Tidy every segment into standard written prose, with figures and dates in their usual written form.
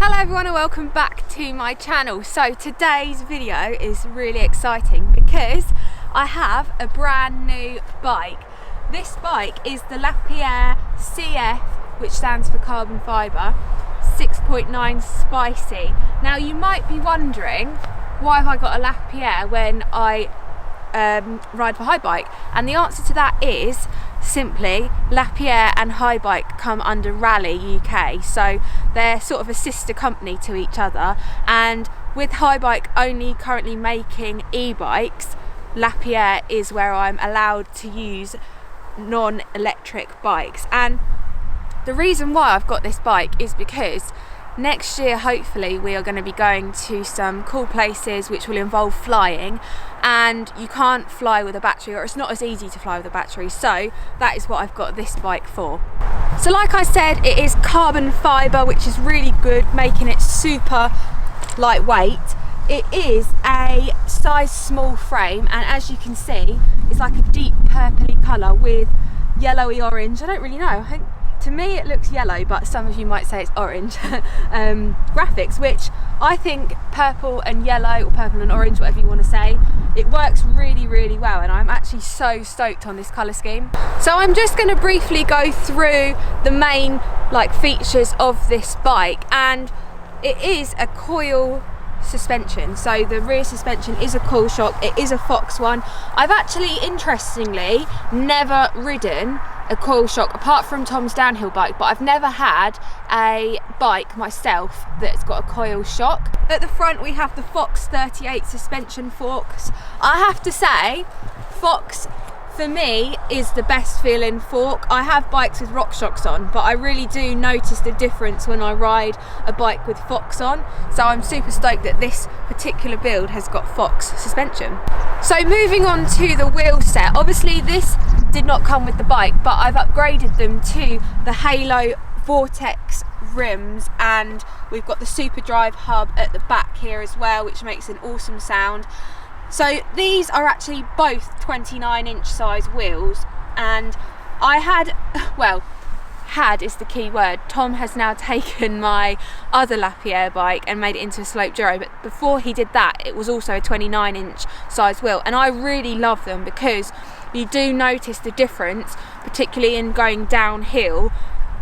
Hello everyone and welcome back to my channel. So today's video is really exciting because I have a brand new bike. This bike is the La Pierre CF, which stands for carbon fibre, 6.9 Spicy. Now you might be wondering, why have I got a La Pierre when I ride for Haibike? And the answer to that is simply La Pierre and Haibike come under Rally UK, so they're sort of a sister company to each other, and with Haibike only currently making e-bikes, La Pierre is where I'm allowed to use non-electric bikes. And the reason why I've got this bike is because next year hopefully we are going to be going to some cool places which will involve flying, and you can't fly with a battery, or it's not as easy to fly with a battery, so that is what I've got this bike for. So like I said, it is carbon fibre, which is really good, making it super lightweight. It is a size small frame, and as you can see it's like a deep purpley colour with yellowy orange, I don't really know, I think to me it looks yellow, but some of you might say it's orange graphics, which I think purple and yellow, or purple and orange, whatever you want to say, it works really well, and I'm actually so stoked on this colour scheme. So I'm just going to briefly go through the main features of this bike, and it is a coil suspension, so the rear suspension is a coil shock. It is a Fox one. I've actually interestingly never ridden a coil shock apart from Tom's downhill bike, but I've never had a bike myself that's got a coil shock. At the front we have the Fox 38 suspension forks. I have to say, Fox for me is the best feeling fork. I have bikes with rock shocks on, but I really do notice the difference when I ride a bike with Fox on, so I'm super stoked that this particular build has got Fox suspension. So moving on to the wheel set, obviously this did not come with the bike, but I've upgraded them to the Halo Vortex rims, and we've got the Super Drive hub at the back here as well, which makes an awesome sound. So these are actually both 29-inch size wheels, and I had is the key word. Tom has now taken my other La Pierre bike and made it into a slope Enduro, but before he did that it was also a 29-inch size wheel, and I really love them because you do notice the difference, particularly in going downhill,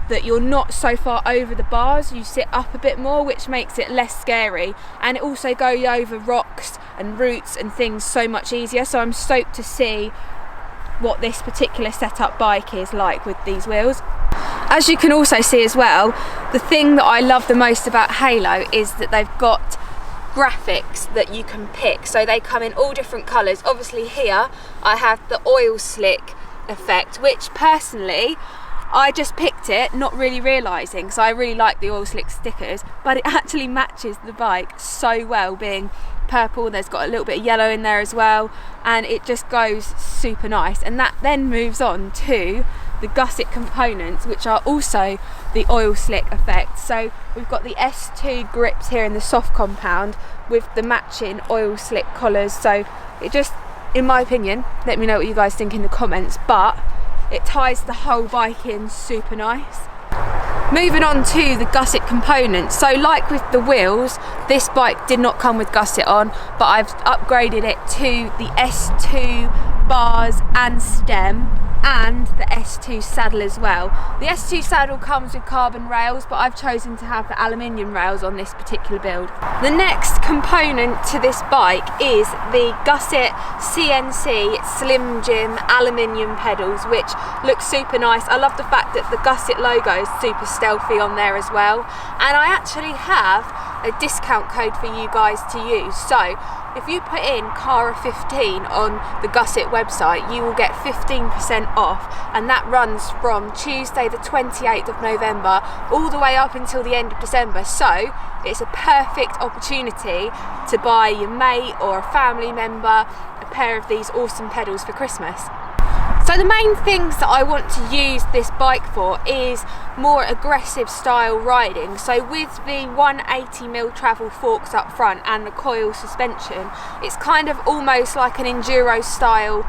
that you're not so far over the bars, you sit up a bit more, which makes it less scary, and it also goes over rocks and roots and things so much easier. So I'm stoked to see what this particular setup bike is like with these wheels. As you can also see as well, the thing that I love the most about Halo is that they've got graphics that you can pick, so they come in all different colours. Obviously here I have the oil slick effect, which personally I just picked it not really realising, because I really like the oil slick stickers, but it actually matches the bike so well, being purple. There's got a little bit of yellow in there as well, and it just goes super nice. And that then moves on to the gusset components, which are also the oil slick effect. So we've got the S2 grips here in the soft compound with the matching oil slick collars, so it just, in my opinion, let me know what you guys think in the comments, but it ties the whole bike in super nice. Moving on to the gusset components, so like with the wheels, this bike did not come with gusset on, but I've upgraded it to the S2 bars and stem, and the S2 saddle as well. The S2 saddle comes with carbon rails, but I've chosen to have the aluminium rails on this particular build. The next component to this bike is the Gusset CNC Slim Jim aluminium pedals, which look super nice. I love the fact that the Gusset logo is super stealthy on there as well, and I actually have a discount code for you guys to use. So if you put in Cara15 on the Gusset website, you will get 15% off, and that runs from Tuesday the 28th of November all the way up until the end of December. So it's a perfect opportunity to buy your mate or a family member a pair of these awesome pedals for Christmas. So the main things that I want to use this bike for is more aggressive style riding. So with the 180mm travel forks up front and the coil suspension, it's kind of almost like an Enduro style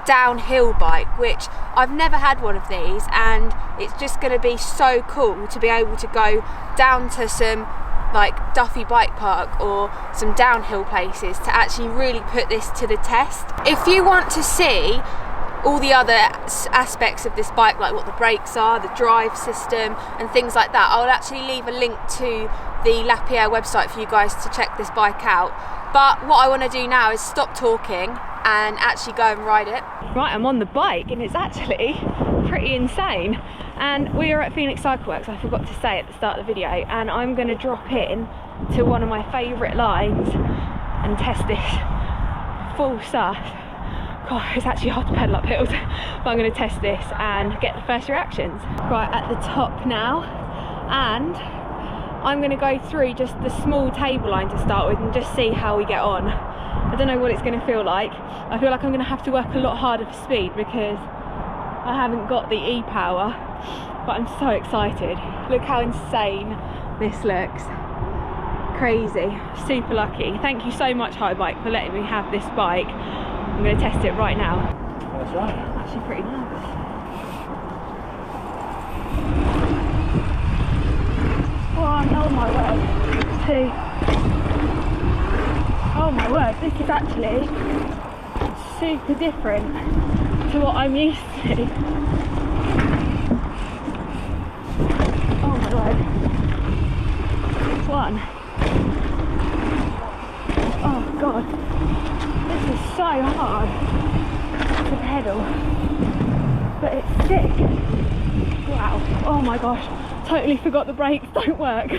downhill bike, which I've never had one of these, and it's just going to be so cool to be able to go down to some like Duffy Bike Park or some downhill places to actually really put this to the test. If you want to see all the other aspects of this bike, like what the brakes are, the drive system and things like that, I'll actually leave a link to the La Pierre website for you guys to check this bike out. But what I want to do now is stop talking and actually go and ride it. Right, I'm on the bike and it's actually pretty insane. And we are at Phoenix Cycleworks, I forgot to say at the start of the video, and I'm going to drop in to one of my favourite lines and test this full surf. God, it's actually hard to pedal up hills, but I'm going to test this and get the first reactions. Right, at the top now, and I'm going to go through just the small table line to start with and just see how we get on. I don't know what it's going to feel like. I feel like I'm going to have to work a lot harder for speed because I haven't got the e-power, but I'm so excited. Look how insane this looks. Crazy, super lucky. Thank you so much, Haibike, for letting me have this bike. I'm going to test it right now. That's right. I'm actually pretty nervous. One, oh my word. Two. Oh my word, this is actually super different to what I'm used to. Oh my word. One. Oh god. This is so hard to pedal, but it's sick. Wow. Oh my gosh. Totally forgot the brakes don't work.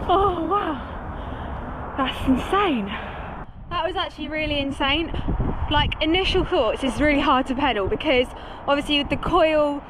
Oh wow. That's insane. That was actually really insane. Like, initial thoughts is really hard to pedal because obviously with the coil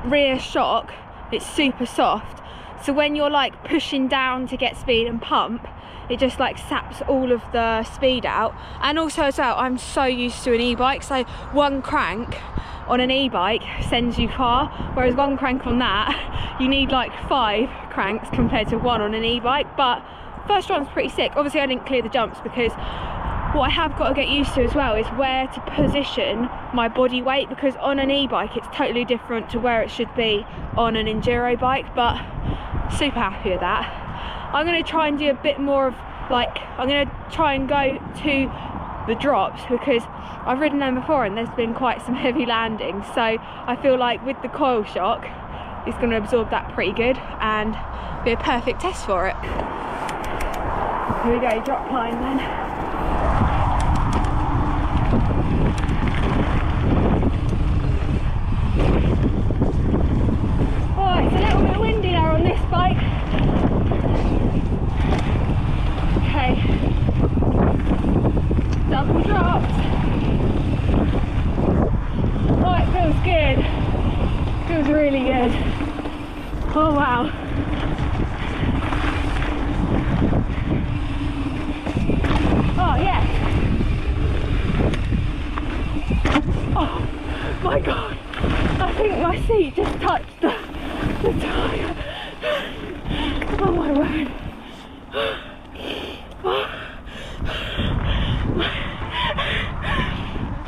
rear shock, it's super soft. So when you're like pushing down to get speed and pump, it just like saps all of the speed out. And also as well, I'm so used to an e-bike, so one crank on an e-bike sends you far, whereas one crank on that, you need like 5 cranks compared to one on an e-bike. But first one's pretty sick. Obviously I didn't clear the jumps because what I have got to get used to as well is where to position my body weight, because on an e-bike it's totally different to where it should be on an enduro bike. But super happy with that. I'm going to try and do a bit more of like, I'm going to try and go to the drops because I've ridden them before and there's been quite some heavy landings, so I feel like with the coil shock it's going to absorb that pretty good and be a perfect test for it. Here we go, drop line then. Oh, it's a little bit windy there on this bike. Okay, double drops. Oh, it feels good. Feels really good. Oh wow. Oh yeah. Oh my god. I think my seat just touched the tyre. Oh my word.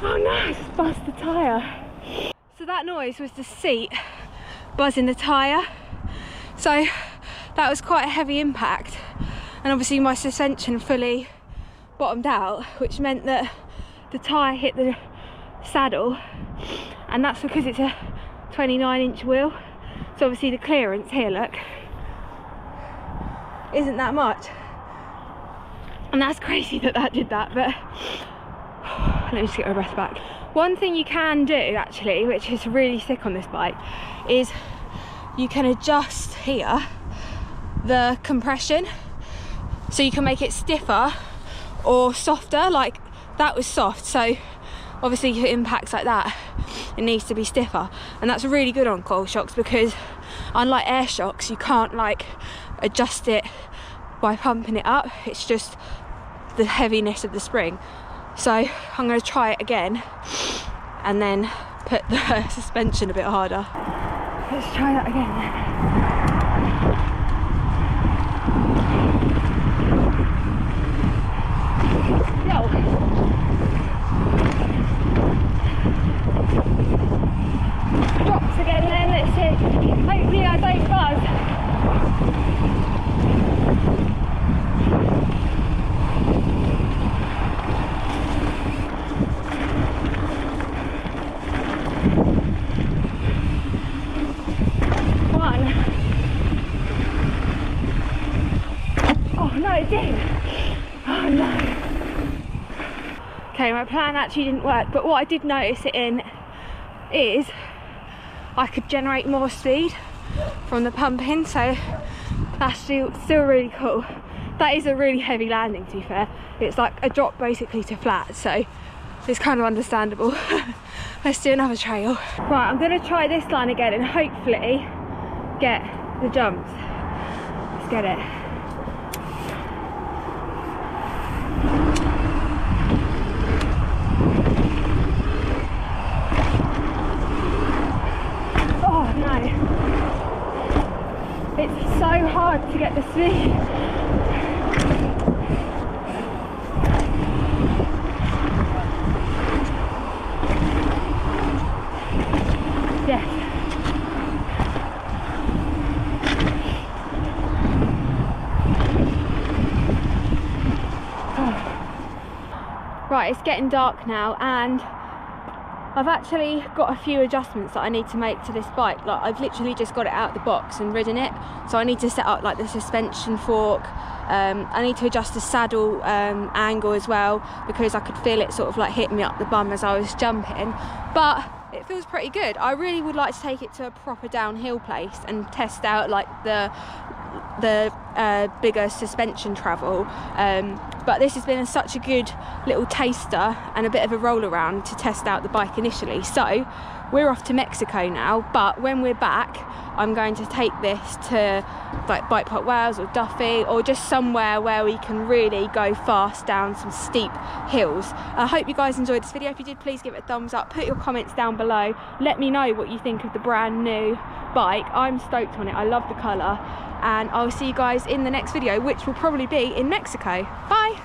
Oh no, I just bust the tyre. So that noise was the seat buzzing the tyre. So that was quite a heavy impact. And obviously my suspension fully bottomed out, which meant that the tyre hit the saddle. And that's because it's a 29-inch wheel. So obviously the clearance here, look, isn't that much. And that's crazy that that did that, but let me just get my breath back. One thing you can do actually, which is really sick on this bike, is you can adjust here the compression. So you can make it stiffer or softer. Like that was soft, so obviously if it impacts like that, it needs to be stiffer. And that's really good on coil shocks because unlike air shocks, you can't like adjust it by pumping it up. It's just the heaviness of the spring. So I'm going to try it again and then put the suspension a bit harder. Let's try that again. Drops again then, let's see. Hopefully I don't buzz. no, it didn't. Oh no. Okay, my plan actually didn't work, but what I did notice it in is I could generate more speed from the pumping, so that's still really cool. That is a really heavy landing, to be fair. It's like a drop basically to flat, so it's kind of understandable. Let's do another trail. Right, I'm gonna try this line again and hopefully get the jumps. Let's get it. Oh no. It's so hard to get the speed. Yes. Oh. Right, it's getting dark now, and I've actually got a few adjustments that I need to make to this bike. Like, I've literally just got it out of the box and ridden it, so I need to set up like the suspension fork. I need to adjust the saddle angle as well, because I could feel it sort of like hit me up the bum as I was jumping, but it feels pretty good. I really would like to take it to a proper downhill place and test out like the bigger suspension travel, but this has been such a good little taster and a bit of a roll around to test out the bike initially. So we're off to Mexico now, but when we're back I'm going to take this to like Bike Park Wales or Duffy, or just somewhere where we can really go fast down some steep hills. I hope you guys enjoyed this video. If you did, please give it a thumbs up, put your comments down below, let me know what you think of the brand new bike. I'm stoked on it, I love the colour, and I'll see you guys in the next video, which will probably be in Mexico. Bye.